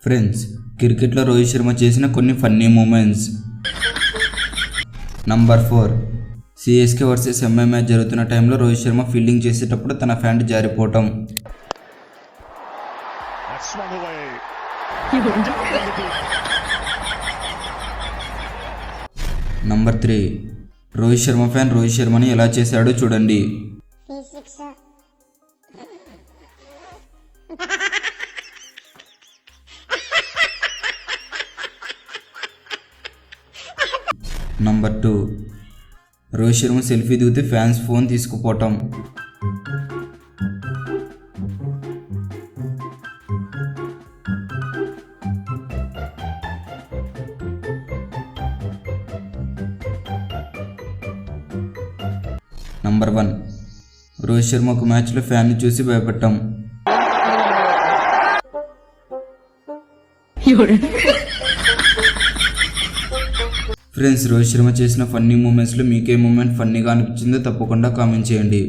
Friends, క్రికెట్లో రోహిత్ శర్మ చేసిన కొన్ని funny moments. Number 4, CSK versus MI match జరుగుతున్న టైంలో రోహిత్ శర్మ ఫీల్డింగ్ చేసేటప్పుడు తన ప్యాంట్ జారిపోవటం. నంబర్ 3, రోహిత్ శర్మ ఫ్యాన్ రోహిత్ శర్మని ఎలా చేశాడో చూడండి. నంబర్ 2, రోహిత్ శర్మ సెల్ఫీ దిగితే ఫ్యాన్స్ ఫోన్ తీసుకుపోవటం. నంబర్ 1, రోహిత్ శర్మ ఒక మ్యాచ్లో ఫ్యాన్ని చూసి భయపడటం. ఫ్రెండ్స్, రోహిత్ శర్మ చేసిన ఫన్నీ మూమెంట్స్లో మీకే మూమెంట్ ఫన్నీగా అనిపించిందో తప్పకుండా కామెంట్ చేయండి.